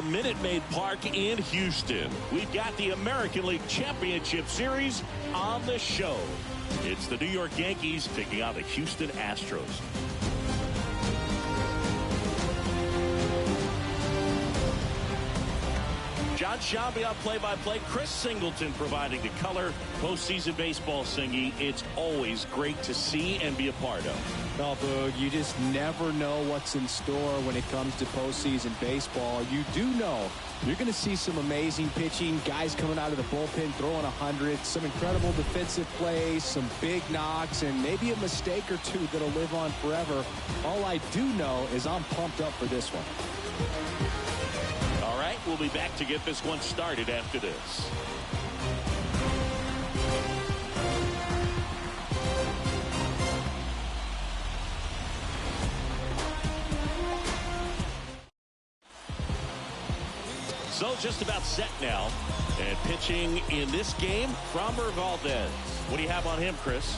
from Minute Maid Park in Houston. We've got the American League Championship Series on the show. It's the New York Yankees taking on the Houston Astros. John Shambi on play-by-play. Chris Singleton providing the color. Postseason baseball, Singy. It's always great to see and be a part of. No, Boog, you just never know what's in store when it comes to postseason baseball. You do know you're going to see some amazing pitching, guys coming out of the bullpen throwing 100, some incredible defensive plays, some big knocks, and maybe a mistake or two that'll live on forever. All I do know is I'm pumped up for this one. All right, we'll be back to get this one started after this. So just about set now. And pitching in this game, Framber Valdez. What do you have on him, Chris?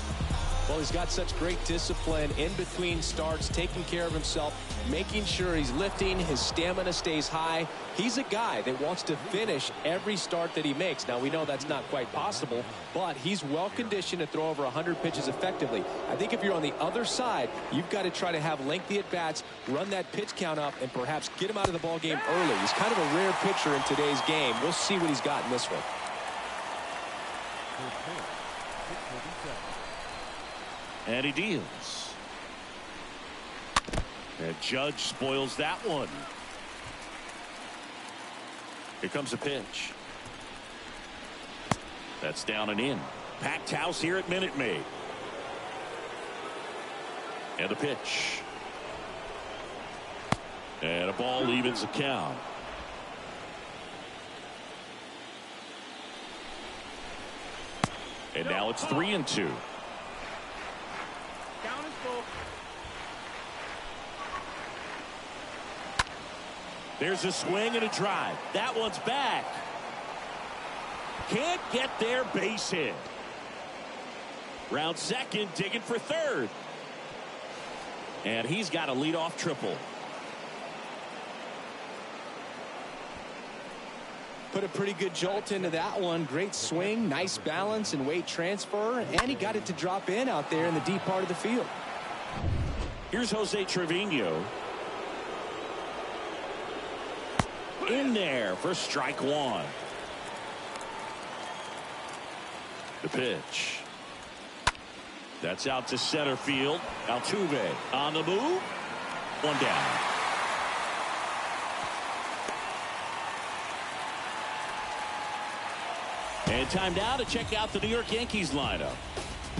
Well, he's got such great discipline in between starts, taking care of himself, making sure he's lifting, his stamina stays high. He's a guy that wants to finish every start that he makes. Now, we know that's not quite possible, but he's well-conditioned to throw over 100 pitches effectively. I think if you're on the other side, you've got to try to have lengthy at-bats, run that pitch count up, and perhaps get him out of the ball game early. He's kind of a rare pitcher in today's game. We'll see what he's got in this one. And he deals. And Judge spoils that one. Here comes a pitch. That's down and in. Packed house here at Minute Maid. And a pitch. And a ball evens the count. And now it's 3-2. There's a swing and a drive. That one's back. Can't get there, base hit. Round second, digging for third. And he's got a leadoff triple. Put a pretty good jolt into that one. Great swing, nice balance and weight transfer, and he got it to drop in out there in the deep part of the field. Here's Jose Trevino. In there for strike one. The pitch. That's out to center field. Altuve on the move. One down. And time now to check out the New York Yankees lineup.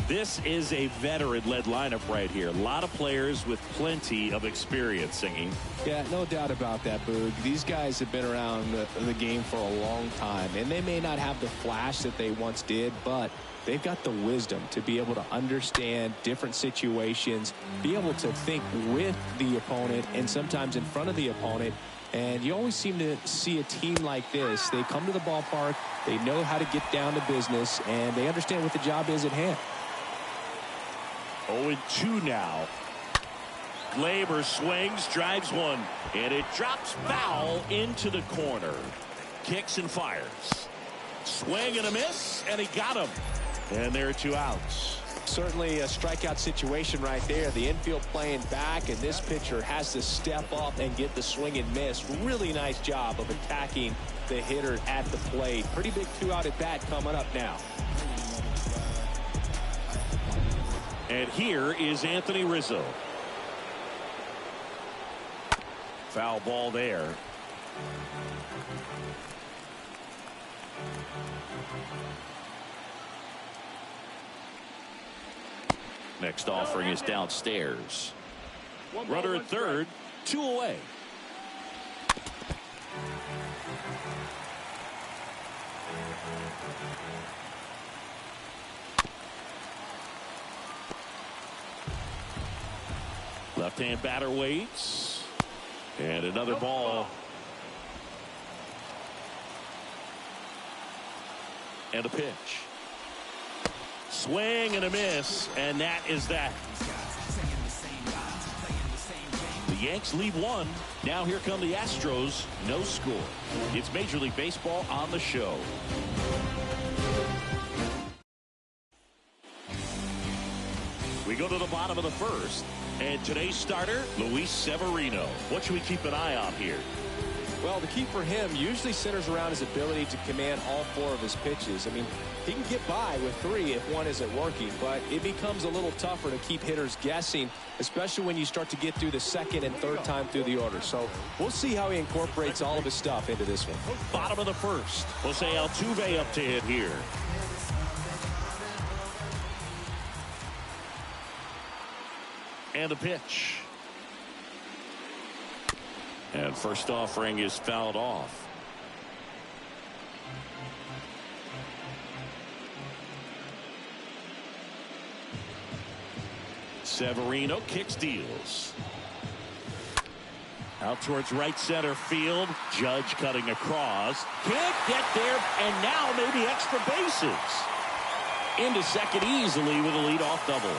This is a veteran-led lineup right here. A lot of players with plenty of experience, Singy. Yeah, no doubt about that, Boog. These guys have been around the game for a long time, and they may not have the flash that they once did, but they've got the wisdom to be able to understand different situations, be able to think with the opponent and sometimes in front of the opponent. And you always seem to see a team like this. They come to the ballpark, they know how to get down to business, and they understand what the job is at hand. 0-2 now. Glaber swings, drives one, and it drops foul into the corner. Kicks and fires. Swing and a miss, and he got him. And there are 2 outs. Certainly a strikeout situation right there. The infield playing back, and this pitcher has to step up and get the swing and miss. Really nice job of attacking the hitter at the plate. Pretty big 2-out at bat coming up now. And here is Anthony Rizzo. Foul ball there. Next offering is downstairs. Runner at third, 2 away. Left-hand batter waits. And another ball. And a pitch. Swing and a miss. And that is that. The Yanks lead 1. Now here come the Astros. No score. It's Major League Baseball on the show. We go to the bottom of the first. And today's starter, Luis Severino. What should we keep an eye on here? Well, the key for him usually centers around his ability to command all 4 of his pitches. I mean, he can get by with 3 if one isn't working, but it becomes a little tougher to keep hitters guessing, especially when you start to get through the second and third time through the order. So we'll see how he incorporates all of his stuff into this one. Bottom of the first. Jose Altuve up to hit here. And the pitch. And first offering is fouled off. Severino kicks, deals. Out towards right center field. Judge cutting across. Can't get there, and now maybe extra bases. Into second easily with a leadoff double.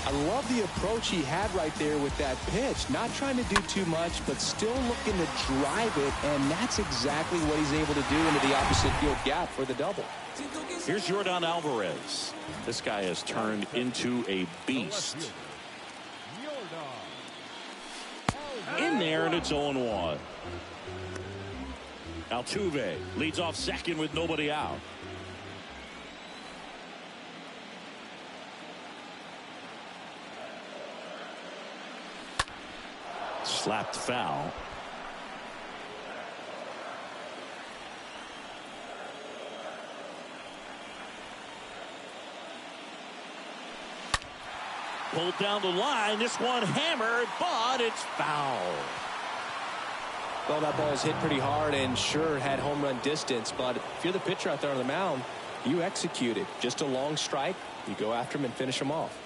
I love the approach he had right there with that pitch. Not trying to do too much, but still looking to drive it, and that's exactly what he's able to do into the opposite field gap for the double. Here's Yordan Alvarez. This guy has turned into a beast. In there, and it's 0-1. Altuve leads off second with nobody out. Slapped foul. Pulled down the line. This one hammered, but it's foul. Well, that ball was hit pretty hard and sure had home run distance, but if you're the pitcher out there on the mound, you execute it. Just a long strike. You go after him and finish him off.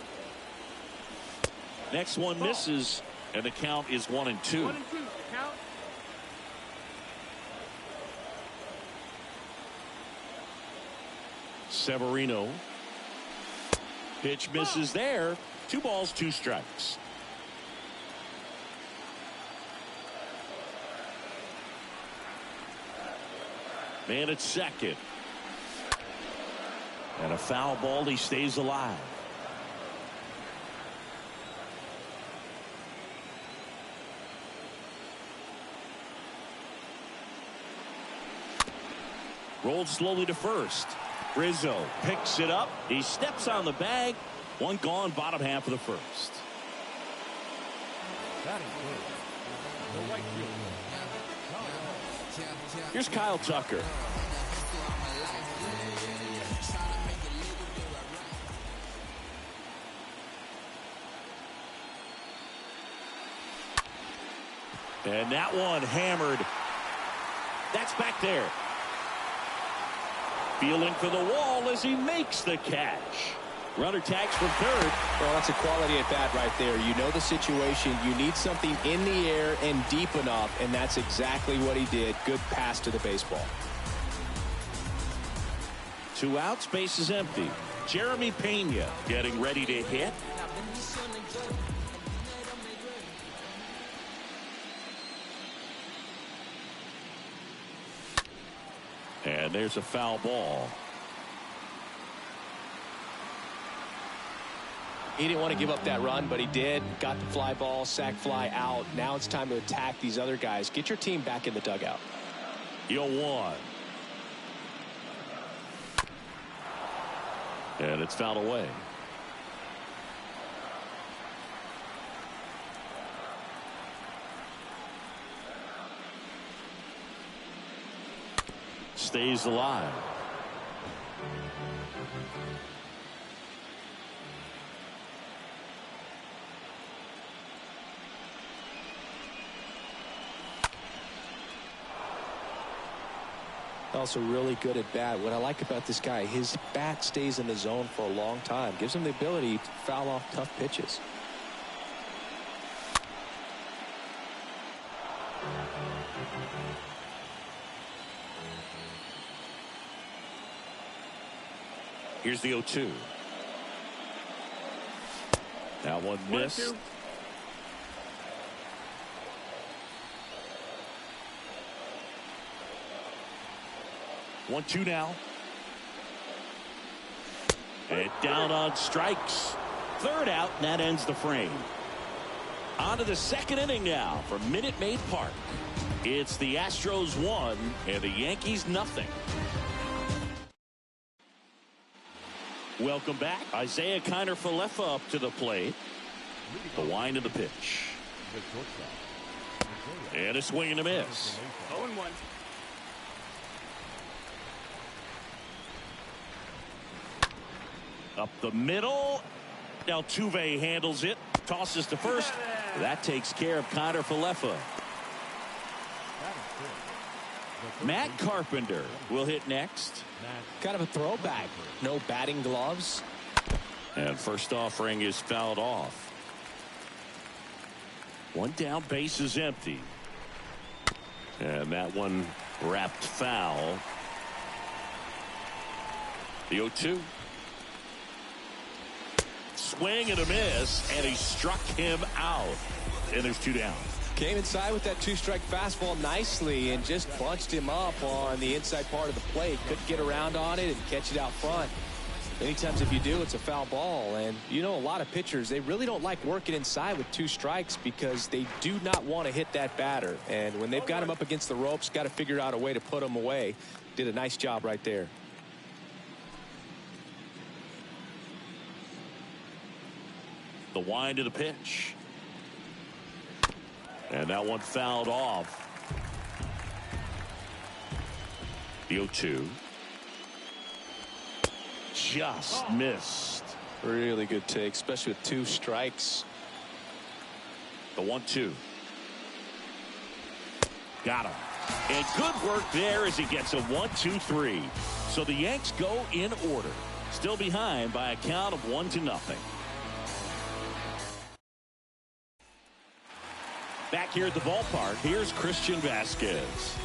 Next one misses. And the count is 1-2. 1-2. Count. Severino. Pitch misses there. 2 balls, 2 strikes. Man at second. And a foul ball. He stays alive. Rolled slowly to first. Rizzo picks it up. He steps on the bag. 1 gone, bottom half of the first. Here's Kyle Tucker. And that one hammered. That's back there. Feeling for the wall as he makes the catch. Runner tags from third. Well, that's a quality at bat right there. You know the situation. You need something in the air and deep enough, and that's exactly what he did. Good pass to the baseball. 2 outs, base is empty. Jeremy Pena getting ready to hit. And there's a foul ball. He didn't want to give up that run, but he did. Got the fly ball, sac fly out. Now it's time to attack these other guys. Get your team back in the dugout. 0-1. And it's fouled away. Stays alive. Also really good at bat. What I like about this guy, his bat stays in the zone for a long time. Gives him the ability to foul off tough pitches. Here's the 0-2. That one missed. 1-2 now. And down on strikes. Third out, and that ends the frame. On to the second inning now from Minute Maid Park. It's the Astros 1 and the Yankees nothing. Welcome back. Isaiah Kiner-Falefa up to the plate. The wind of the pitch. And a swing and a miss. 0-1. Up the middle. Now Altuve handles it. Tosses to first. That takes care of Kiner-Falefa. Matt Carpenter will hit next. Kind of a throwback. No batting gloves. And first offering is fouled off. One down, base is empty. And that one wrapped foul. The 0-2. Swing and a miss, and he struck him out. And there's 2 down. Came inside with that 2-strike fastball nicely and just bunched him up on the inside part of the plate. Couldn't get around on it and catch it out front. Many times if you do, it's a foul ball. And you know, a lot of pitchers, they really don't like working inside with 2 strikes because they do not want to hit that batter. And when they've got him up against the ropes, got to figure out a way to put him away. Did a nice job right there. The wind of the pitch. And that one fouled off. The 0-2. Just missed. Really good take, especially with 2 strikes. The 1-2. Got him. And good work there as he gets a 1-2-3. So the Yanks go in order. Still behind by a count of 1-0. Back here at the ballpark, here's Christian Vasquez.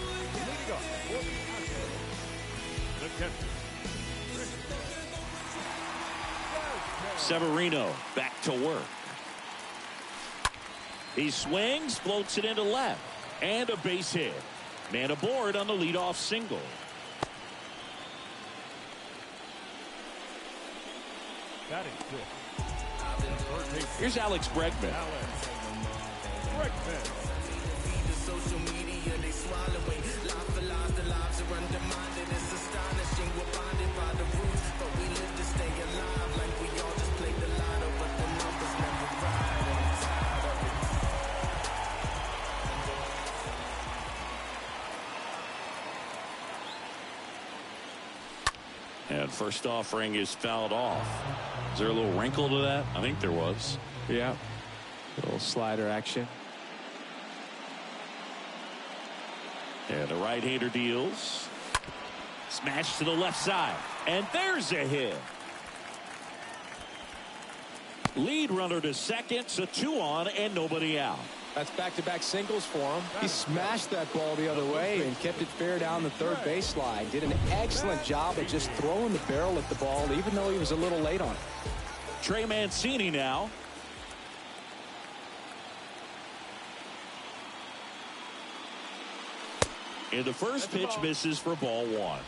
Severino back to work. He swings, floats it into left, and a base hit. Man aboard on the leadoff single. Here's Alex Bregman. Social media, they swallowing. The lives are undermined. It's astonishing. We're bonded by the roots, but we live to stay alive. Like we all just played the lotto, but the numbers never ride. I'm tired of it. And first offering is fouled off. Is there a little wrinkle to that? I think there was. Yeah. A little slider action. And the right-hander deals. Smash to the left side. And there's a hit. Lead runner to second. So 2 on and nobody out. That's back-to-back singles for him. He smashed that ball the other way and kept it fair down the third baseline. Did an excellent job of just throwing the barrel at the ball, even though he was a little late on it. Trey Mancini now. And the first pitch misses for ball 1.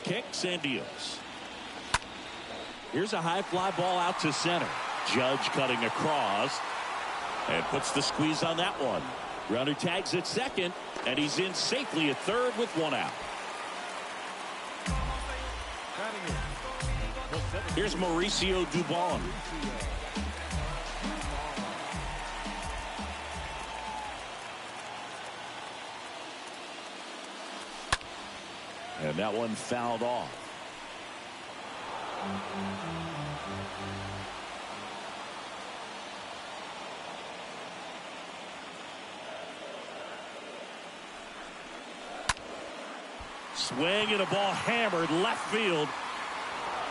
Kicks and deals. Here's a high fly ball out to center. Judge cutting across and puts the squeeze on that one. Runner tags at second, and he's in safely at third with 1 out. Here's Mauricio Dubon. And that one fouled off. Swing and a ball hammered left field.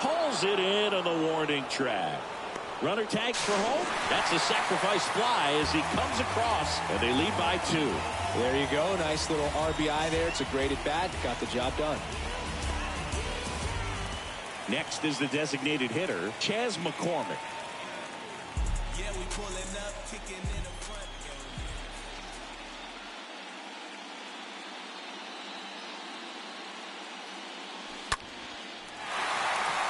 Pulls it in on the warning track. Runner tags for home. That's a sacrifice fly as he comes across, and they lead by 2. There you go. Nice little RBI there. It's a great at-bat. Got the job done. Next is the designated hitter, Chas McCormick. Yeah, we pulling up, kicking in the front.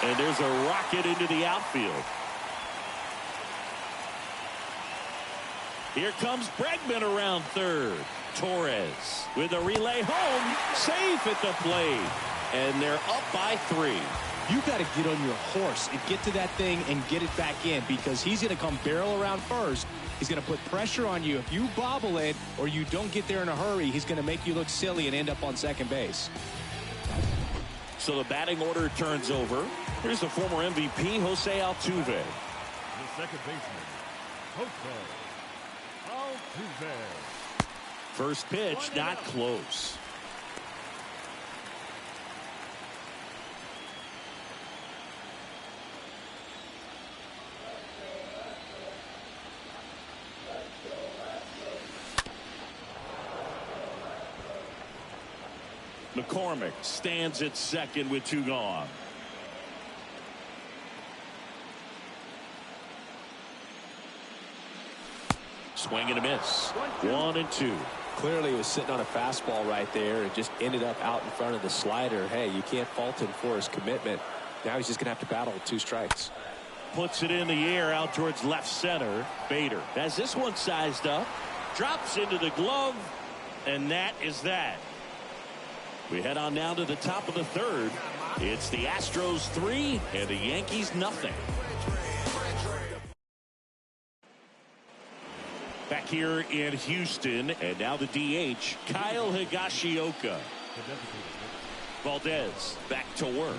And there's a rocket into the outfield. Here comes Bregman around third. Torres with a relay home. Safe at the plate. And they're up by 3. You got to get on your horse and get to that thing and get it back in, because he's going to come barrel around first. He's going to put pressure on you. If you bobble it or you don't get there in a hurry, he's going to make you look silly and end up on second base. So the batting order turns over. Here's the former MVP, Jose Altuve. The second baseman, Jose Altuve. First pitch, not close. McCormick stands at second with 2 gone. Swing and a miss. 1-2. Clearly, he was sitting on a fastball right there and just ended up out in front of the slider. Hey, you can't fault him for his commitment. Now he's just going to have to battle with 2 strikes. Puts it in the air out towards left center. Bader has this one sized up. Drops into the glove. And that is that. We head on now to the top of the 3rd. It's the Astros 3 and the Yankees nothing. Back here in Houston, and now the DH, Kyle Higashioka. Valdez back to work.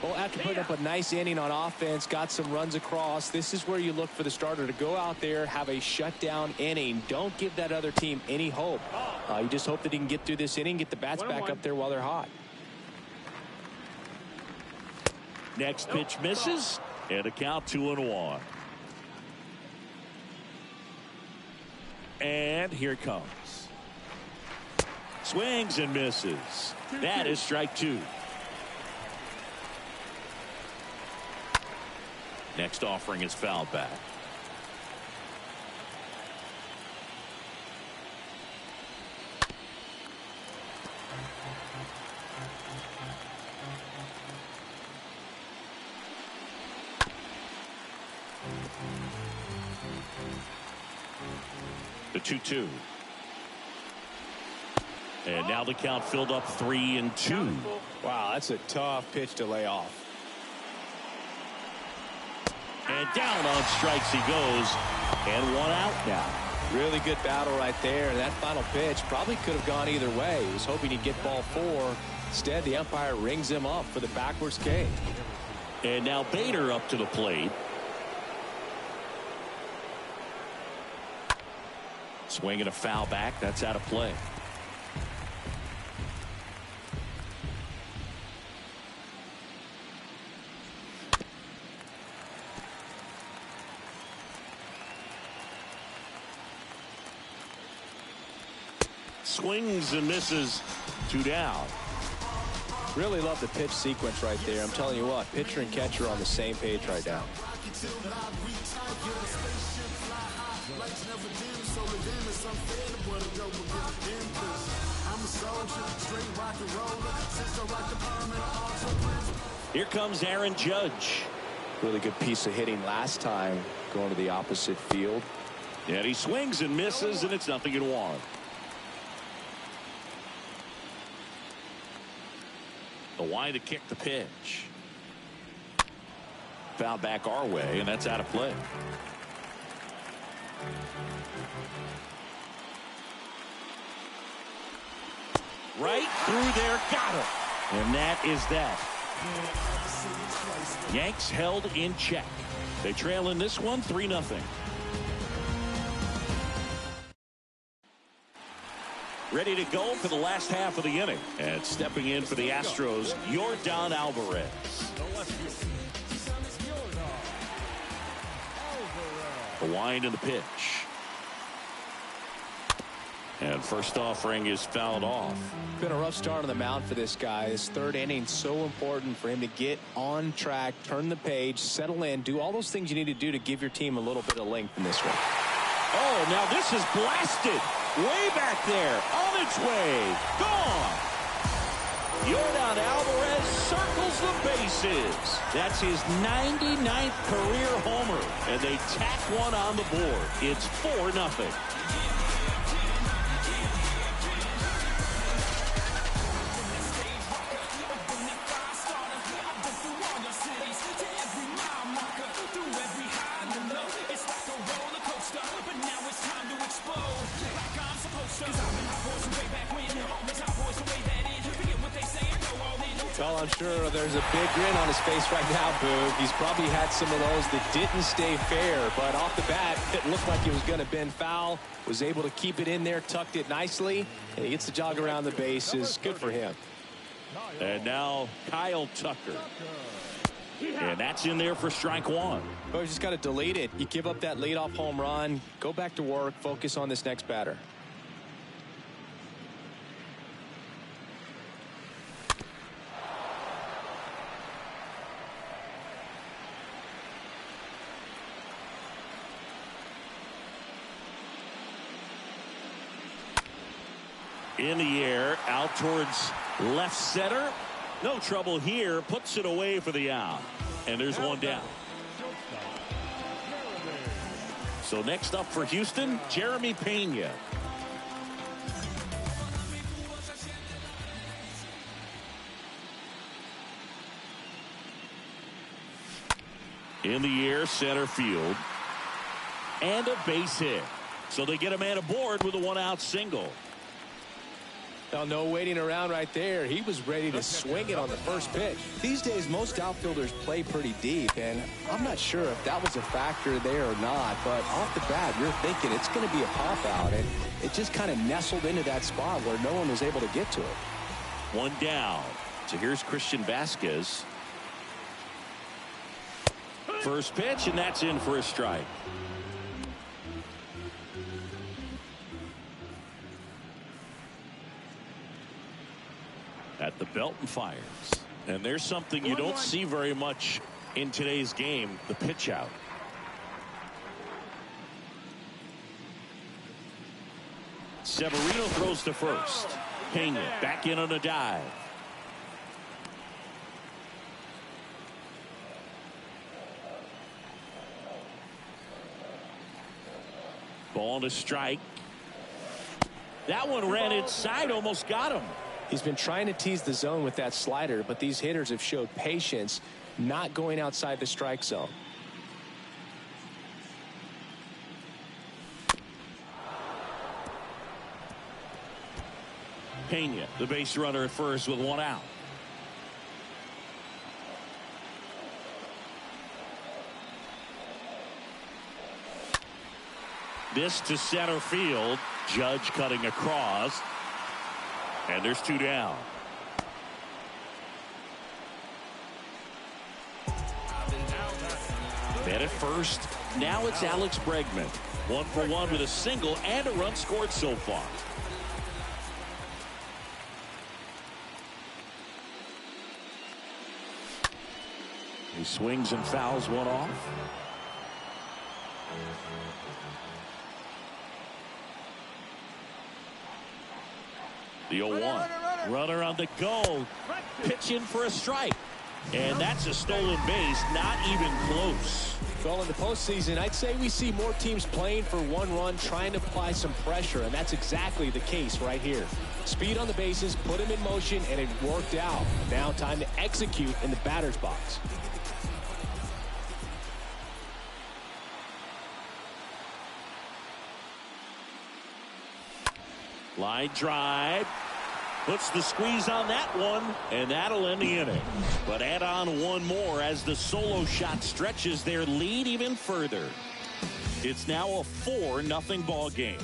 Well, after putting up a nice inning on offense, got some runs across, this is where you look for the starter to go out there, have a shutdown inning. Don't give that other team any hope. You just hope that he can get through this inning, get the bats back up there while they're hot. Next pitch misses, and a count 2-1. And here it comes. Swings and misses. That is strike 2. Next offering is fouled back. The 2-2. And now the count filled up 3-2. Wow, that's a tough pitch to lay off. And down on strikes he goes. And 1 out now. Really good battle right there. That final pitch probably could have gone either way. He was hoping he'd get ball 4. Instead, the umpire rings him up for the backwards K. And now Bader up to the plate. Swing and a foul back. That's out of play. Swings and misses. 2 down. Really love the pitch sequence right there. I'm telling you what, pitcher and catcher are on the same page right now. Here comes Aaron Judge. Really good piece of hitting last time, going to the opposite field. And he swings and misses, and it's 0-1. The wide to kick the pitch. Foul back our way, and that's out of play. Right through there, got it. And that is that. Yanks held in check. They trail in this one 3-0. Ready to go for the last half of the inning. And stepping in for the Astros, Yordan Alvarez. The wind and the pitch. And first offering is fouled off. Been a rough start on the mound for this guy. His third inning, so important for him to get on track, turn the page, settle in, do all those things you need to do to give your team a little bit of length in this one. Oh, now this is blasted. Way back there. On its way. Gone. Yordan Alvarez circles the bases. That's his 99th career homer. And they tack one on the board. It's 4-0. Well, I'm sure there's a big grin on his face right now, Boog. He's probably had some of those that didn't stay fair, but off the bat, it looked like it was going to bend foul. Was able to keep it in there, tucked it nicely, and he gets the jog around the bases. Good for him. And now Kyle Tucker. And that's in there for strike one. Well, you just got to delete it. You give up that leadoff home run, go back to work, focus on this next batter. In the air, out towards left center. No trouble here. Puts it away for the out. And there's one down. So next up for Houston, Jeremy Pena. In the air, center field. And a base hit. So they get a man aboard with a one-out single. Now, no waiting around right there. He was ready to swing it on the first pitch. These days, most outfielders play pretty deep, and I'm not sure if that was a factor there or not, but off the bat, you're thinking it's going to be a pop-out, and it just kind of nestled into that spot where no one was able to get to it. One down. So here's Christian Vasquez. First pitch, and that's in for a strike. At the belt and fires. And there's something you don't see very much in today's game, the pitch out. Severino throws to first. Pena back in on a dive. Ball to strike. That one ran inside, almost got him. He's been trying to tease the zone with that slider, but these hitters have showed patience, not going outside the strike zone. Pena, the base runner at first with one out. This to center field. Judge cutting across. And there's two down. Man at first. Now it's Alex Bregman. 1 for 1 with a single and a run scored so far. He swings and fouls one off. The 0-1. Runner on the go. Pitching for a strike. And that's a stolen base. Not even close. Well, in the postseason, I'd say we see more teams playing for one run, trying to apply some pressure, and that's exactly the case right here. Speed on the bases, put him in motion, and it worked out. Now time to execute in the batter's box. Line drive. Puts the squeeze on that one, and that'll end the inning. But add on one more as the solo shot stretches their lead even further. It's now a 4-0 ball game.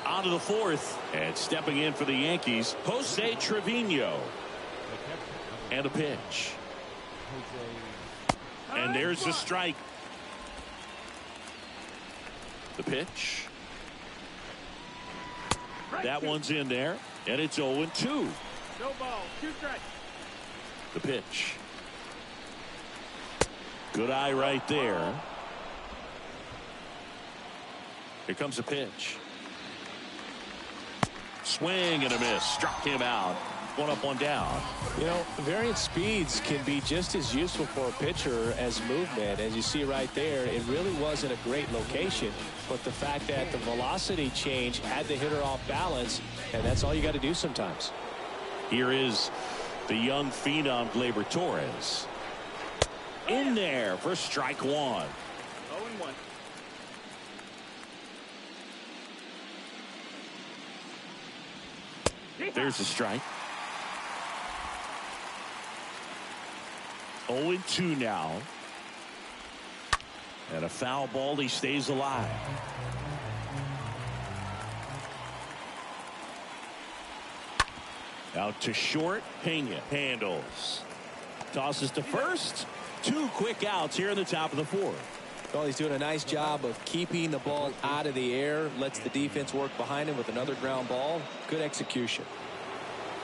On to the fourth, and stepping in for the Yankees, Jose Trevino. And a pitch. And there's the strike. The pitch. That one's in there. And it's 0-2. No ball. 2 strikes. The pitch. Good eye right there. Here comes a pitch. Swing and a miss. Struck him out. 1 up, 1 down. You know, variant speeds can be just as useful for a pitcher as movement. As you see right there, it really wasn't a great location, but the fact that the velocity change had the hitter off balance, and that's all you got to do sometimes. Here is the young phenom Gleyber Torres. In there for strike 1. 0-1. There's the strike. 0-2 now. And a foul ball. He stays alive. Out to short. Pena handles. Tosses to first. 2 quick outs here in the top of the 4th. Well, he's doing a nice job of keeping the ball out of the air. Lets the defense work behind him with another ground ball. Good execution.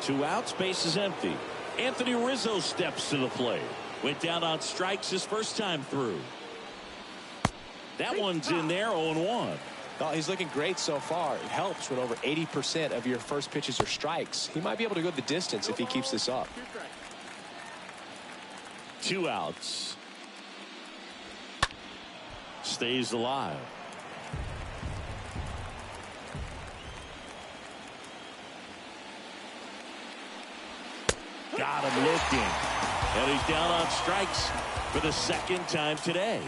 2 outs. Base is empty. Anthony Rizzo steps to the plate. Went down on strikes his first time through. That one's in there. 0-1. Well, he's looking great so far. It helps when over 80% of your first pitches are strikes. He might be able to go the distance if he keeps this up. 2 outs. Stays alive. Got him lifting. And he's down on strikes for the 2nd time today.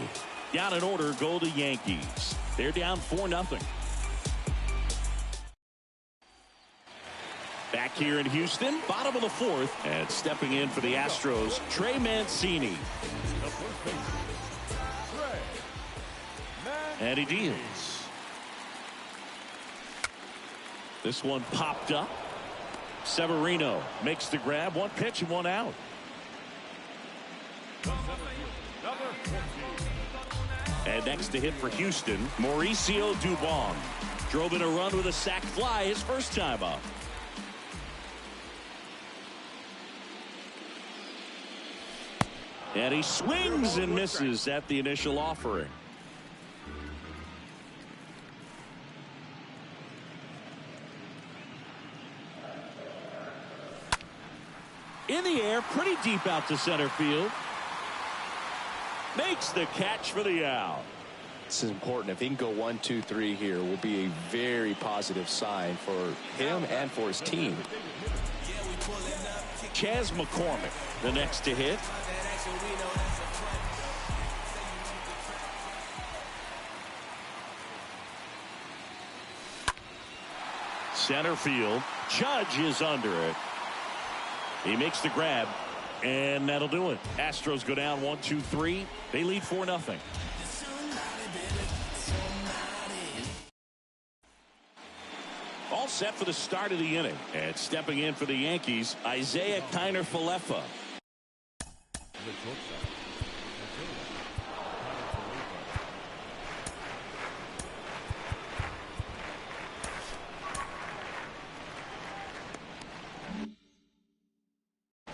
Down in order go the Yankees. They're down 4-0. Back here in Houston, bottom of the 4th, and stepping in for the Astros, Trey Mancini. And he deals. This one popped up. Severino makes the grab. 1 pitch and 1 out. And next to hit for Houston, Mauricio Dubon. Drove in a run with a sac fly his first time up. And he swings and misses at the initial offering. In the air, pretty deep out to center field. Makes the catch for the out. This is important. If he can go 1, 2, 3 here, will be a very positive sign for him and for his team. Chas McCormick, the next to hit. Center field. Judge is under it. He makes the grab, and that'll do it. Astros go down 1, 2, 3. They lead 4-0. All set for the start of the inning. And stepping in for the Yankees, Isaiah Kiner-Falefa.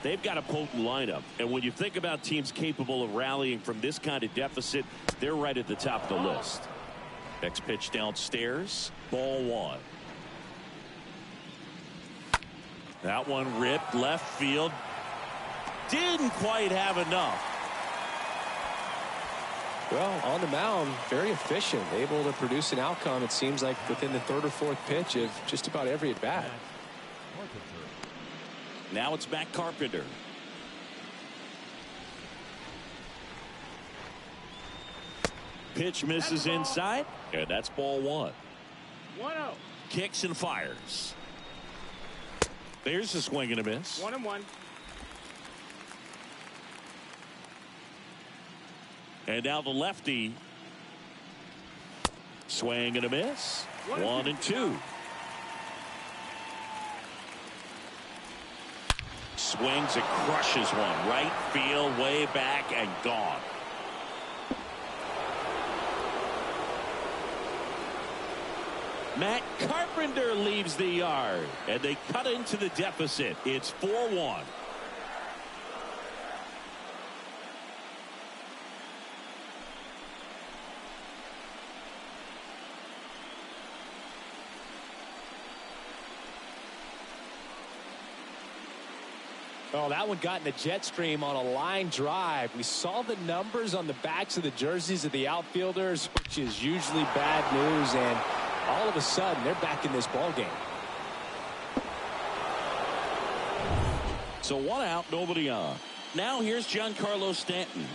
They've got a potent lineup, and when you think about teams capable of rallying from this kind of deficit, they're right at the top of the list. Next pitch downstairs, ball 1. That one ripped left field. Didn't quite have enough. Well, on the mound, very efficient, able to produce an outcome, it seems like, within the 3rd or 4th pitch of just about every at bat. Now it's Matt Carpenter. Pitch misses inside, and that's ball 1. 1-0. Kicks and fires. There's a swing and a miss. 1-1. And now the lefty. Swing and a miss. 1-2. Swings and crushes one. Right field, way back, and gone. Matt Carpenter leaves the yard, and they cut into the deficit. It's 4-1. Oh, that one got in the jet stream on a line drive. We saw the numbers on the backs of the jerseys of the outfielders, which is usually bad news, and all of a sudden they're back in this ball game. So 1 out, nobody on. Now here's Giancarlo Stanton.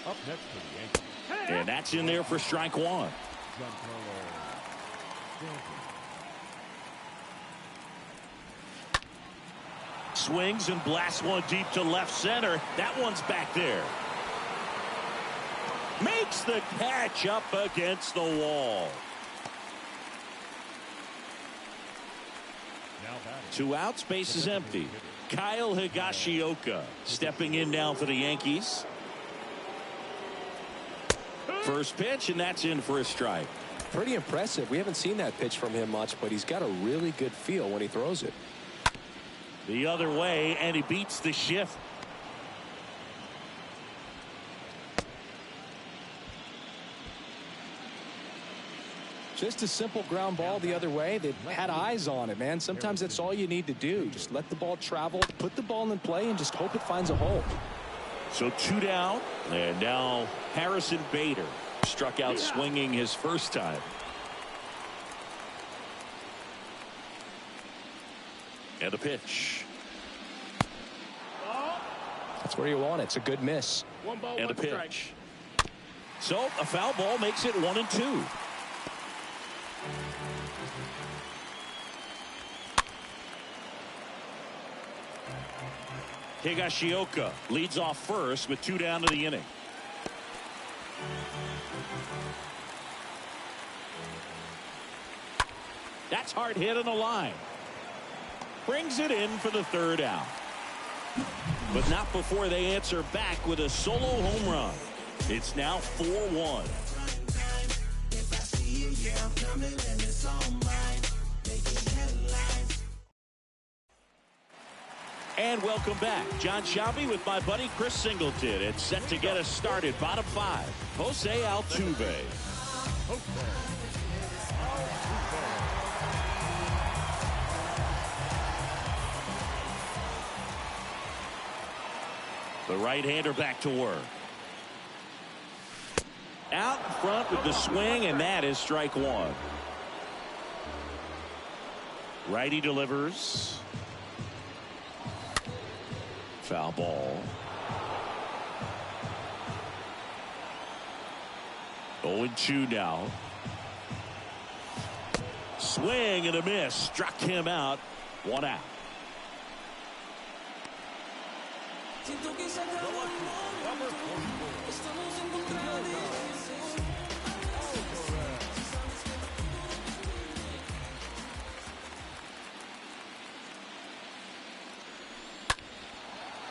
Up next for the Yankees. And that's in there for strike 1. Giancarlo Stanton. Swings and blasts one deep to left center. That one's back there. Makes the catch up against the wall. 2 outs, base is empty. Kyle Higashioka stepping in now for the Yankees. First pitch, and that's in for a strike. Pretty impressive. We haven't seen that pitch from him much, but he's got a really good feel when he throws it. The other way, and he beats the shift. Just a simple ground ball the other way. They had eyes on it, man. Sometimes that's all you need to do. Just let the ball travel, put the ball in play, and just hope it finds a hole. So 2 down, and now Harrison Bader struck out swinging his first time. And a pitch. That's where you want it. It's a good miss. 1 ball, And 1 a pitch. strike. So a foul ball makes it 1-2. Higashioka leads off first with 2 down to the inning. That's hard hit on the line. Brings it in for the 3rd out. But not before they answer back with a solo home run. It's now 4-1. And welcome back. John Shelby with my buddy Chris Singleton. It's set to get us started. Bottom 5. Jose Altuve. The right-hander back to work. Out in front with the swing, and that is strike 1. Righty delivers. Foul ball. 0-2 now. Swing and a miss. Struck him out. 1 out.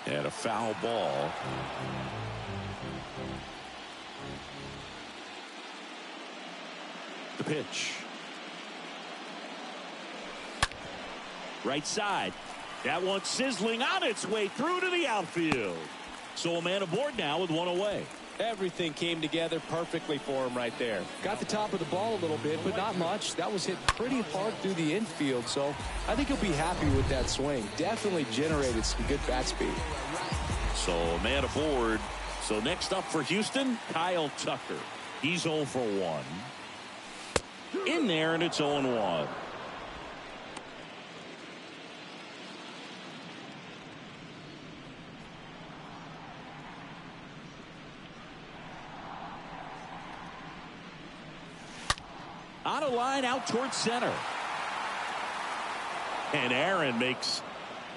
And a foul ball. The pitch. Right side. That one sizzling on its way through to the outfield. So a man aboard now with 1 away. Everything came together perfectly for him right there. Got the top of the ball a little bit, but not much. That was hit pretty hard through the infield, so I think he'll be happy with that swing. Definitely generated some good bat speed. So a man aboard. So next up for Houston, Kyle Tucker. He's 0 for 1. In there, and it's 0-1. On a line out towards center. And Aaron makes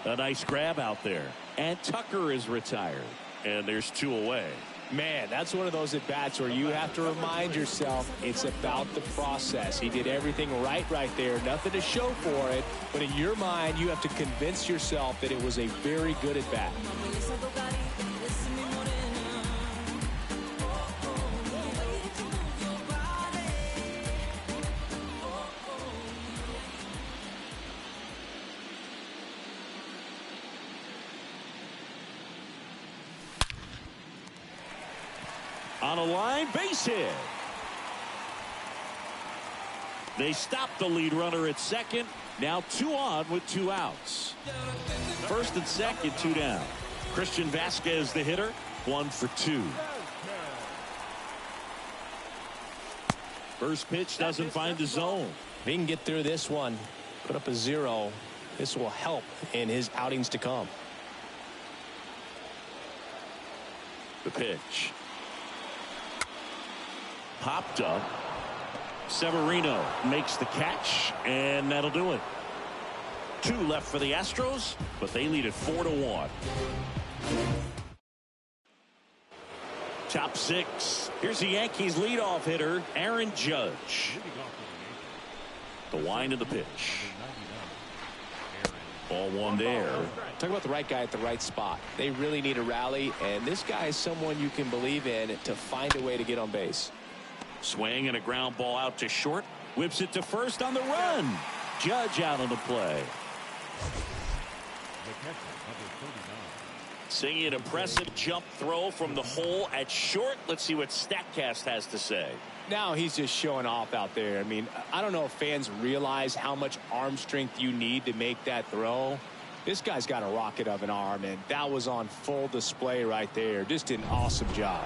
a nice grab out there. And Tucker is retired. And there's 2 away. Man, that's one of those at-bats where you have to remind yourself it's about the process. He did everything right there. Nothing to show for it. But in your mind, you have to convince yourself that it was a very good at-bat. On a line, base hit. They stop the lead runner at second. Now 2 on with 2 outs. First and second, 2 down. Christian Vasquez, the hitter, 1 for 2. First pitch doesn't find the zone. If he can get through this one, put up a 0, this will help in his outings to come. The pitch. Popped up. Severino makes the catch, and that'll do it. 2 left for the Astros, but they lead it 4-1. Top 6. Here's the Yankees leadoff hitter, Aaron Judge. The wind of the pitch. Ball 1 there. Talk about the right guy at the right spot. They really need a rally, and this guy is someone you can believe in to find a way to get on base. Swing and a ground ball out to short. Whips it to first on the run. Judge out on the play. Seeing an impressive jump throw from the hole at short. Let's see what StatCast has to say. Now he's just showing off out there. I mean, I don't know if fans realize how much arm strength you need to make that throw. This guy's got a rocket of an arm, and that was on full display right there. Just did an awesome job.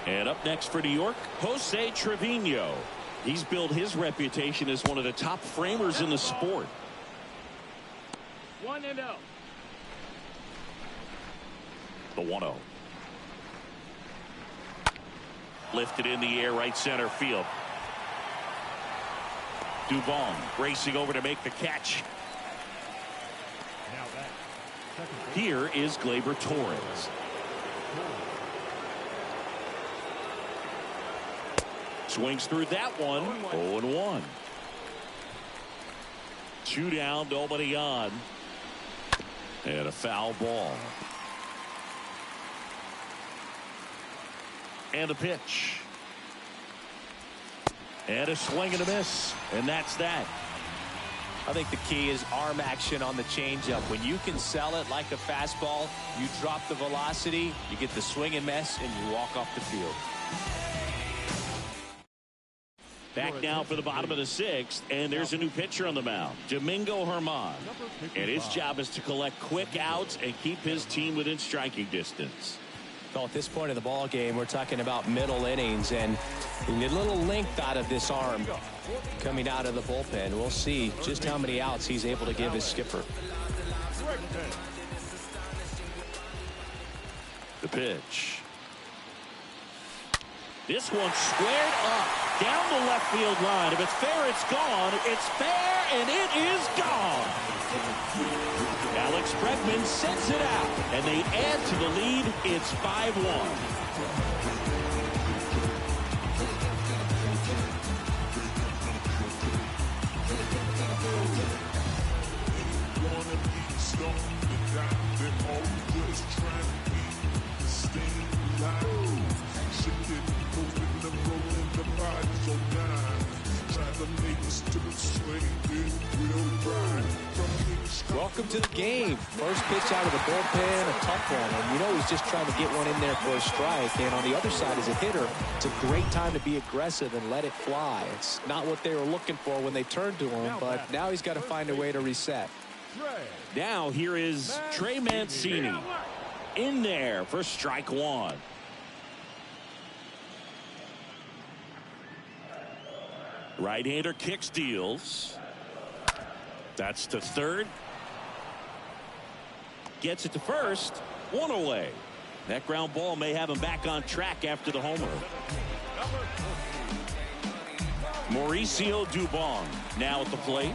And up next for New York, Jose Trevino. He's built his reputation as one of the top framers in the sport. 1-0. The 1-0. Lifted in the air, right center field. Dubon racing over to make the catch. Now that. Second base. Here is Gleyber Torres. Swings through that one. 0-1. 2 down, nobody on. And a foul ball. And a pitch. And a swing and a miss. And that's that. I think the key is arm action on the changeup. When you can sell it like a fastball, you drop the velocity, you get the swing and miss, and you walk off the field. Back now for the bottom of the 6th, and there's a new pitcher on the mound, Domingo Germán. And his job is to collect quick outs and keep his team within striking distance. Well, at this point of the ball game, we're talking about middle innings, and we get a little length out of this arm coming out of the bullpen. We'll see just how many outs he's able to give his skipper. The pitch. This one squared up down the left field line. If it's fair, it's gone. It's fair, and it is gone. Alex Bregman sends it out, and they add to the lead. It's 5-1. Welcome to the game. First pitch out of the bullpen, a tough one. And you know he's just trying to get one in there for a strike. And on the other side, as a hitter, it's a great time to be aggressive and let it fly. It's not what they were looking for when they turned to him, but now he's got to find a way to reset. Now here is Trey Mancini in there for strike 1. Right-hander kicks, deals. That's to third. Gets it to first. 1 away. That ground ball may have him back on track after the homer. Mauricio Dubon now at the plate.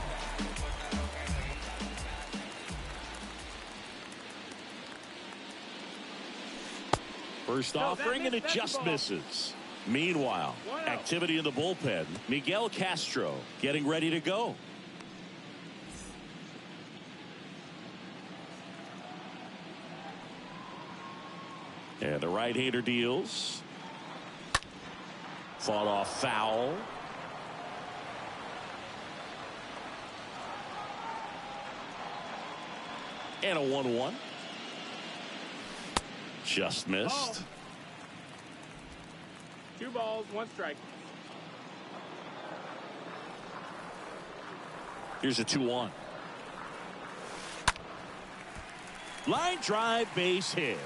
First offering, and it just misses. Meanwhile, activity in the bullpen. Miguel Castro getting ready to go. And the right-hander deals. Fought off foul. And a 1-1. Just missed. 2 balls, 1 strike. Here's a 2-1. Line drive, base hit.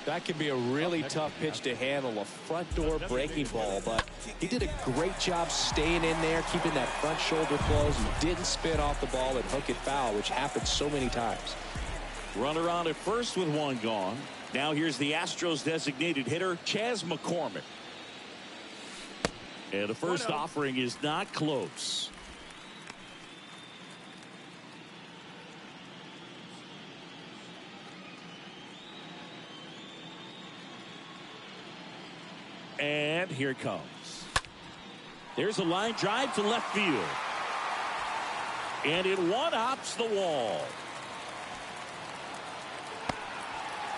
That can be a really tough pitch to handle, a front door breaking ball, but he did a great job staying in there, keeping that front shoulder closed. He didn't spin off the ball and hook it foul, which happens so many times. Runner on at first with 1 gone. Now here's the Astros designated hitter, Chas McCormick. And the first offering is not close. And here it comes. There's a line drive to left field. And it one-hops the wall.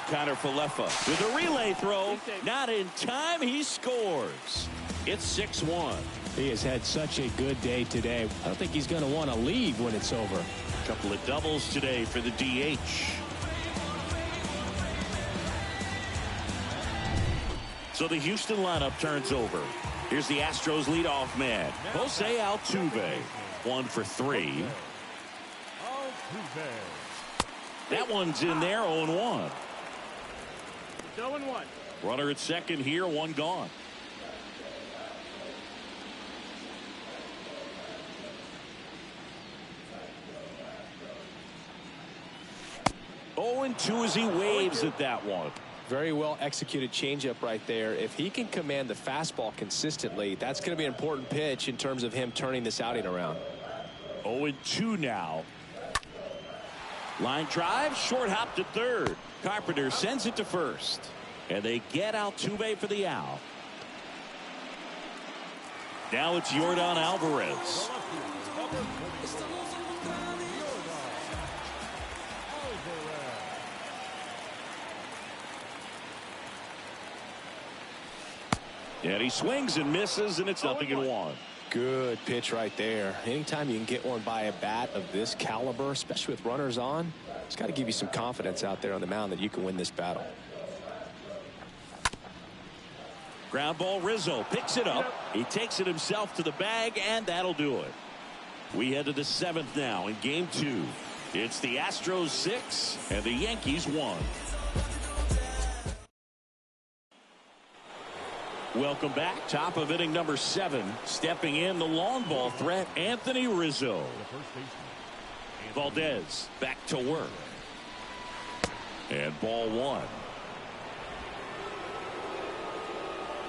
Connor Falefa with a relay throw. Not in time. He scores. It's 6-1. He has had such a good day today. I don't think he's going to want to leave when it's over. A couple of doubles today for the DH. So the Houston lineup turns over. Here's the Astros leadoff man, Jose Altuve. 1 for 3. That one's in there, 0-1. 0-1. Runner at second here, 1 gone. Oh, and 2 as he waves at that one. Very well executed changeup right there. If he can command the fastball consistently, that's going to be an important pitch in terms of him turning this outing around. 0-2 now. Line drive, short hop to third. Carpenter sends it to first. And they get Altuve for the out. Now it's Yordan Alvarez. And he swings and misses, and it's 0-1. Good pitch right there. Anytime you can get one by a bat of this caliber, especially with runners on, it's got to give you some confidence out there on the mound that you can win this battle. Ground ball, Rizzo picks it up. He takes it himself to the bag, and that'll do it. We head to the 7th now in game 2. It's the Astros 6 and the Yankees 1. Welcome back. Top of inning number 7. Stepping in, the long ball threat, Anthony Rizzo. Valdez back to work. And ball 1.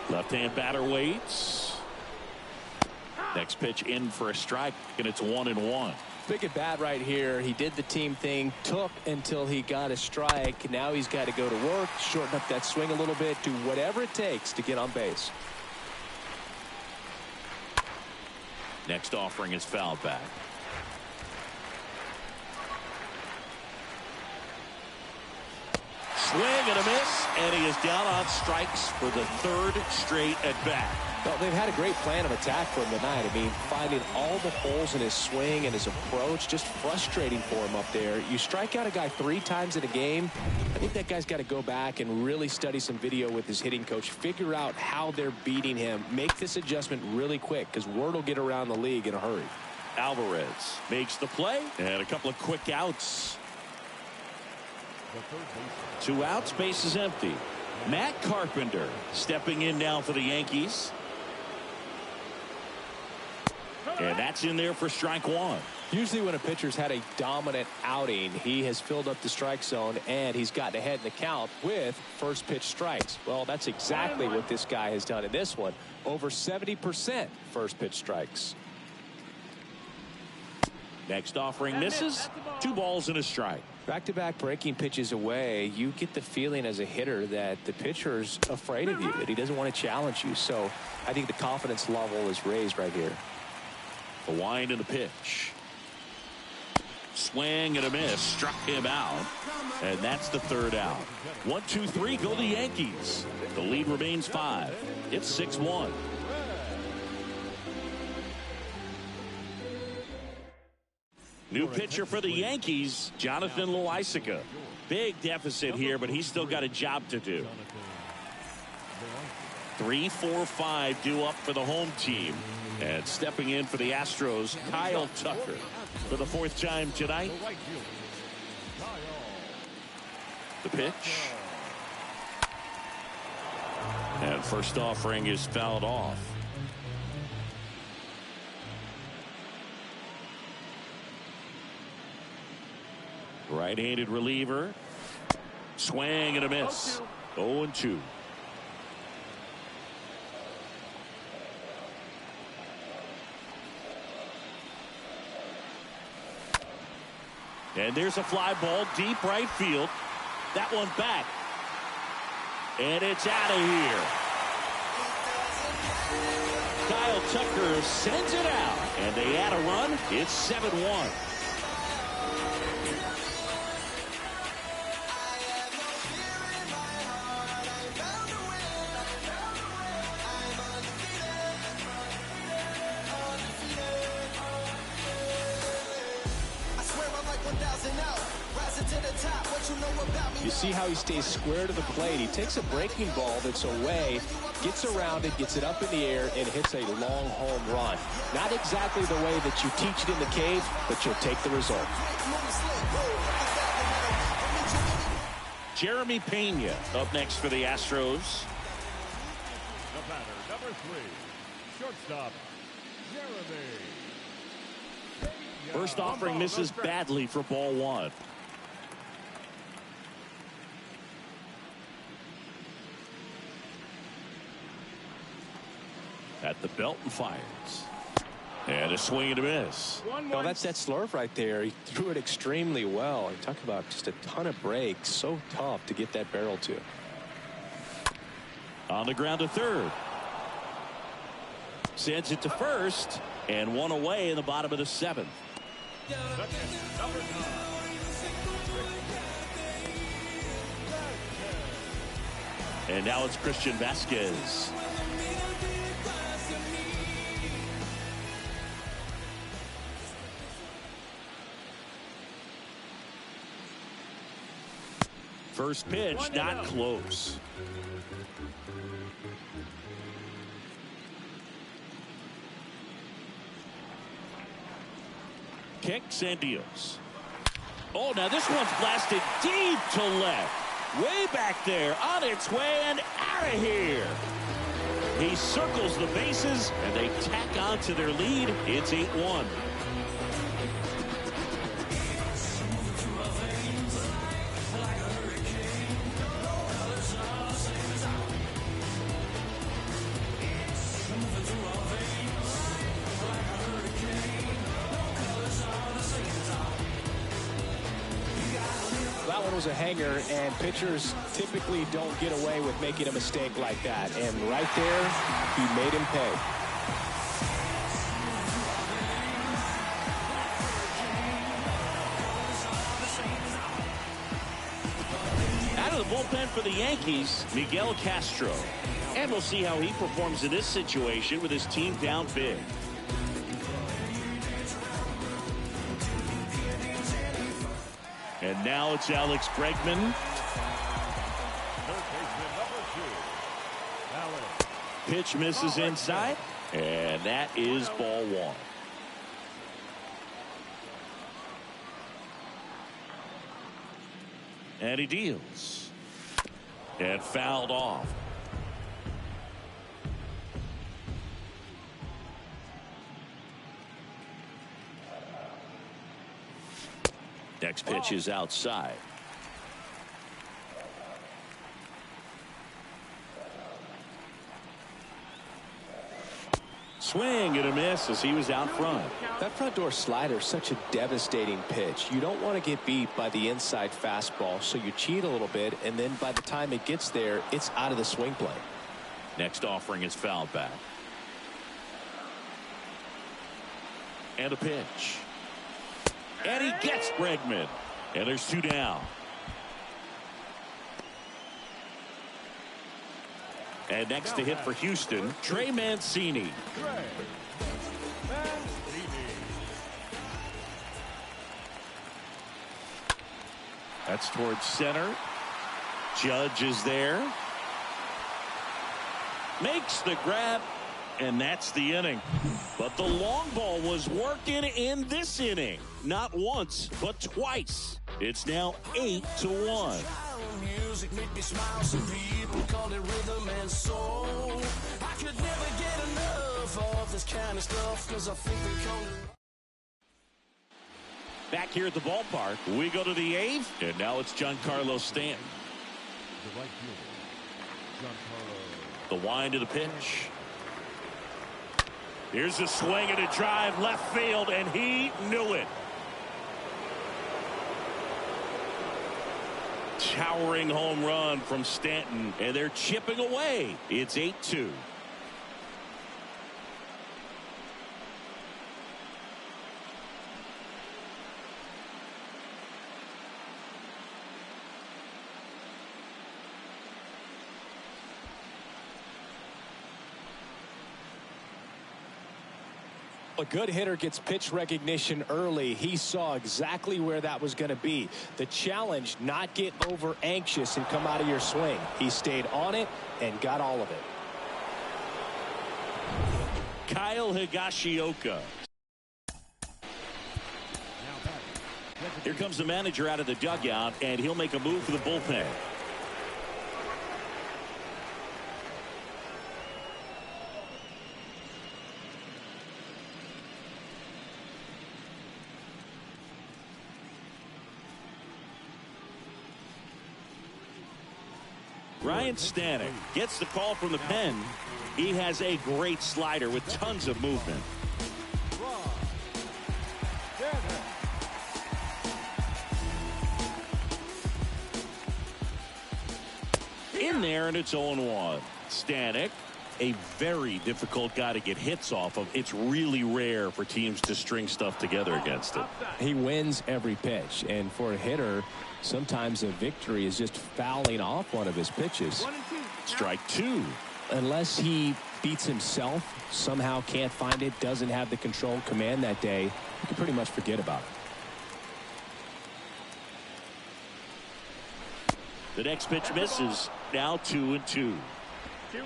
Left-hand batter waits. Next pitch in for a strike, and it's 1-1. Big at bat right here. He did the team thing, took until he got a strike. Now he's got to go to work, shorten up that swing a little bit, do whatever it takes to get on base. Next offering is fouled back. Swing and a miss, and he is down on strikes for the 3rd straight at bat. Well, they've had a great plan of attack for him tonight. I mean, finding all the holes in his swing and his approach, just frustrating for him up there. You strike out a guy 3 times in a game. I think that guy's got to go back and really study some video with his hitting coach, figure out how they're beating him, make this adjustment really quick, because word will get around the league in a hurry. Alvarez makes the play, and a couple of quick outs. 2 outs, base is empty. Matt Carpenter stepping in now for the Yankees. And that's in there for strike 1. Usually when a pitcher's had a dominant outing, he has filled up the strike zone and he's gotten ahead in the count with first pitch strikes. Well, that's exactly what this guy has done in this one. Over 70% first pitch strikes. Next offering misses. 2 balls and a strike. Back-to-back breaking pitches away, you get the feeling as a hitter that the pitcher's afraid of you, that he doesn't want to challenge you. So I think the confidence level is raised right here. The wind and the pitch. Swing and a miss. Struck him out. And that's the 3rd out. 1, 2, 3 go the Yankees. The lead remains 5. It's 6-1. New pitcher for the Yankees, Jonathan Loaisiga. Big deficit here, but he's still got a job to do. 3, 4, 5 due up for the home team. And stepping in for the Astros, Kyle Tucker. For the 4th time tonight. The pitch. And first offering is fouled off. Right-handed reliever. Swing and a miss. 0-2. And there's a fly ball deep right field. That one back. And it's out of here. Kyle Tucker sends it out. And they add a run. It's 7-1. You see how he stays square to the plate. He takes a breaking ball that's away, gets around it, gets it up in the air, and hits a long home run. Not exactly the way that you teach it in the cage, but you'll take the result. Jeremy Pena up next for the Astros. The batter, number 3, shortstop, Jeremy. First offering misses badly for ball 1. At the belt and fires. And a swing and a miss. No, that's that slurve right there. He threw it extremely well. And talk about just a ton of breaks. So tough to get that barrel to. On the ground to 3rd. Sends it to 1st. And 1 away in the bottom of the 7th. And now it's Christian Vasquez. First pitch, not close. Kicks and deals. Oh, now this one's blasted deep to left. Way back there, on its way and out of here. He circles the bases, and they tack on to their lead. It's 8-1. That one was a hanger, and pitchers typically don't get away with making a mistake like that. And right there, he made him pay. Out of the bullpen for the Yankees, Miguel Castro. And we'll see how he performs in this situation with his team down big. And now it's Alex Bregman. Pitch misses inside, and that is ball 1. And he deals. And fouled off. Next pitch is outside. Swing and a miss as he was out front. That front door slider is such a devastating pitch. You don't want to get beat by the inside fastball, so you cheat a little bit, and then by the time it gets there, it's out of the swing plane. Next offering is fouled back. And a pitch. And he gets Bregman. And there's 2 down. And next to hit for Houston, Trey Mancini. That's towards center. Judge is there. Makes the grab. And that's the inning. But the long ball was working in this inning. Not once, but twice. It's now 8-1. Music make me smile. Some people call it rhythm and soul. I could never get enough of this kind of stuff because I think they call it. Back here at the ballpark, we go to the 8th, and now it's Giancarlo Stanton. The right fielder, Giancarlo. The wind of the pitch. Here's a swing and a drive left field, and he knew it. Towering home run from Stanton, and they're chipping away. It's 8-2. A good hitter gets pitch recognition early. He saw exactly where that was going to be. The challenge, not get over anxious and come out of your swing. He stayed on it and got all of it. Kyle Higashioka. Here comes the manager out of the dugout, and he'll make a move for the bullpen. Ryan Stanek gets the call from the pen. He has a great slider with tons of movement. In there, and it's 0-1. Stanek, a very difficult guy to get hits off of. It's really rare for teams to string stuff together against him. He wins every pitch, and for a hitter, sometimes a victory is just fouling off one of his pitches. Strike 2. Unless he beats himself, somehow can't find it, doesn't have the control command that day, you can pretty much forget about it. The next pitch misses. Now 2-2. 2-2.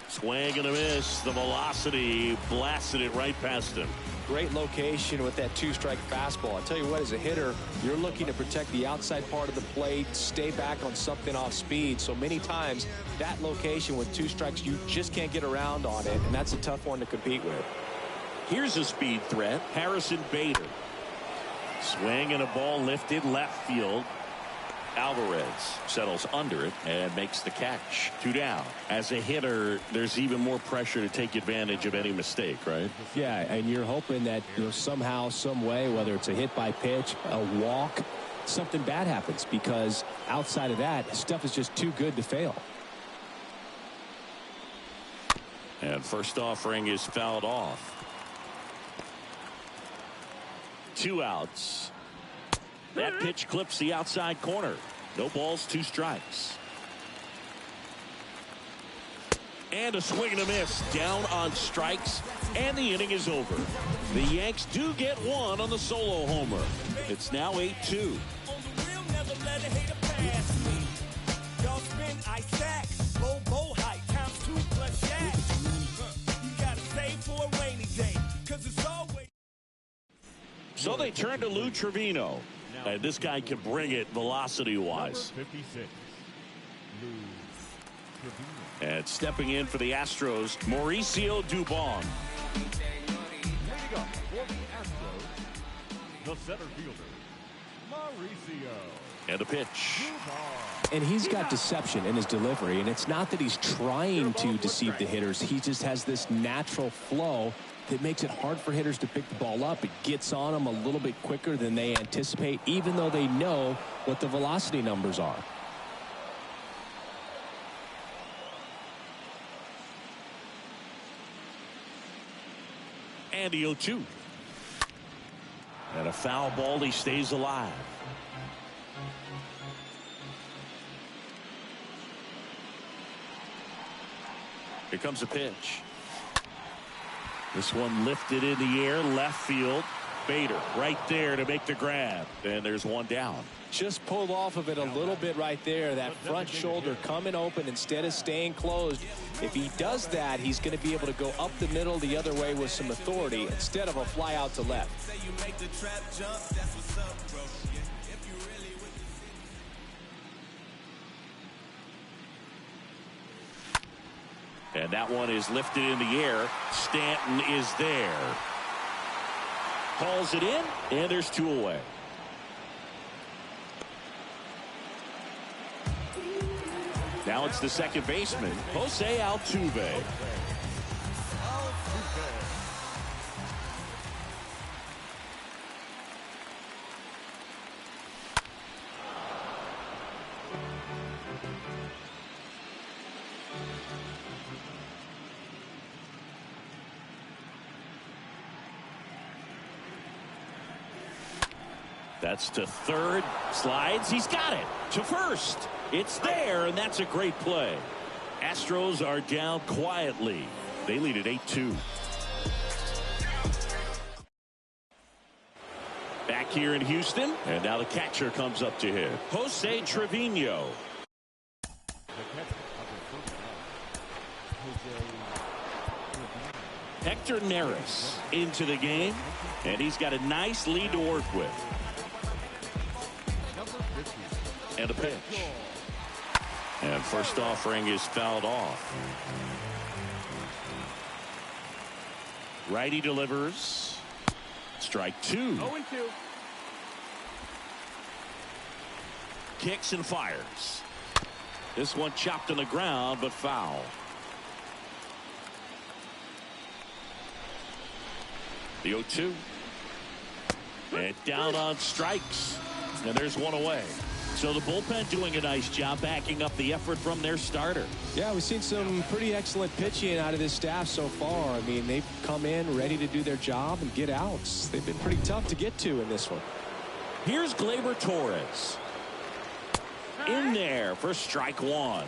Swing and a miss. The velocity blasted it right past him. Great location with that 2-strike fastball. I tell you what, as a hitter, you're looking to protect the outside part of the plate, stay back on something off speed. So many times that location with 2 strikes, you just can't get around on it, and that's a tough one to compete with. Here's a speed threat. Harrison Bader. Swing and a ball lifted left field. Alvarez settles under it and makes the catch. 2 down. As a hitter, there's even more pressure to take advantage of any mistake, right? Yeah, and you're hoping that, somehow, some way, whether it's a hit by pitch, a walk, something bad happens, because outside of that, stuff is just too good to fail. And first offering is fouled off. 2 outs. That pitch clips the outside corner. No balls, 2 strikes. And a swing and a miss. Down on strikes, and the inning is over. The Yanks do get 1 on the solo homer. It's now 8-2. So they turn to Lou Trevino. And this guy can bring it velocity-wise. 56. Lou Trevino. And stepping in for the Astros, Mauricio Dubon. Leading up for the Astros, the center fielder, Mauricio And a pitch. And he's got deception in his delivery, and it's not that he's trying to deceive the hitters. He just has this natural flow that makes it hard for hitters to pick the ball up. It gets on them a little bit quicker than they anticipate, even though they know what the velocity numbers are. And the 0-2. And a foul ball. He stays alive. Here comes a pitch. This one lifted in the air, left field. Bader right there to make the grab. And there's one down. Just pulled off of it a little bit right there. That front shoulder coming open instead of staying closed. If he does that, he's going to be able to go up the middle the other way with some authority instead of a fly out to left. And that one is lifted in the air. Stanton is there. Calls it in, and there's 2 away. Now it's the second baseman, Jose Altuve. That's to third. Slides. He's got it. To first. It's there, and that's a great play. Astros are down quietly. They lead at 8-2. Back here in Houston, and now the catcher comes up to hit. Jose Trevino. Hector Neris into the game, and he's got a nice lead to work with. And a pitch. And first offering is fouled off. Righty delivers. Strike 2. 0-2. Kicks and fires. This one chopped on the ground, but foul. The 0-2. And down on strikes. And there's one away. So the bullpen doing a nice job backing up the effort from their starter. Yeah, we've seen some pretty excellent pitching out of this staff so far. I mean, they've come in ready to do their job and get outs. They've been pretty tough to get to in this one. Here's Gleyber Torres. In there for strike 1.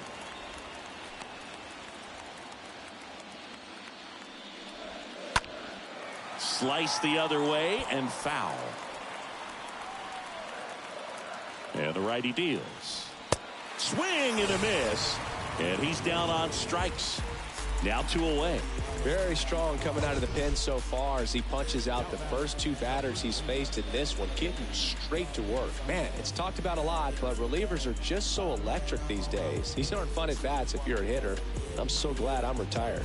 Slice the other way and foul. And the righty deals. Swing and a miss. And he's down on strikes. Now 2 away. Very strong coming out of the pen so far as he punches out the first 2 batters he's faced in this one, getting straight to work. Man, it's talked about a lot, but relievers are just so electric these days. These aren't fun at bats if you're a hitter. I'm so glad I'm retired.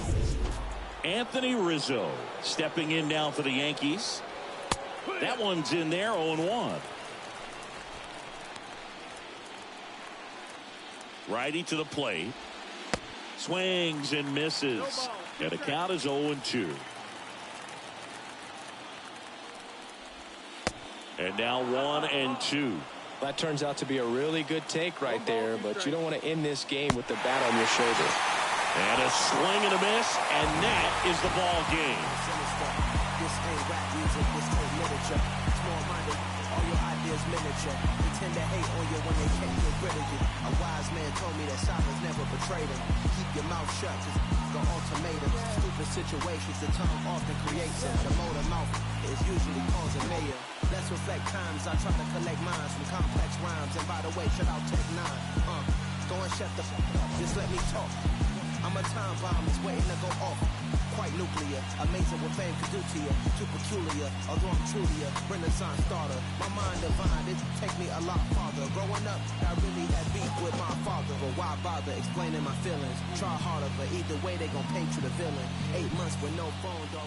Anthony Rizzo stepping in now for the Yankees. That one's in there, 0-1. Righty to the plate. Swings and misses. And the count is 0-2. And now 1-2. That turns out to be a really good take right there, but you don't want to end this game with the bat on your shoulder. And a swing and a miss, and that is the ball game. This ain't rap music, this ain't literature. Small-minded, all your ideas miniature. They tend to hate on you when they can't get rid of you. A wise man told me that silence never betrayed him. Keep your mouth shut, just the ultimatum. Stupid situations, the tongue often creates it. The motor mouth is usually causing mayor. Let's reflect times I try to collect minds from complex rhymes. And by the way, shout out Tech 9. Go and shut the fuck up, just let me talk. I'm a time bomb, it's waiting to go off. Quite nuclear, amazing what fame can do to you. Too peculiar, although I'm truly a Renaissance starter. My mind divine, it take me a lot farther. Growing up, I really had beef with my father. But why bother explaining my feelings? Try harder, but either way they gon' paint you the villain. 8 months with no phone, dog.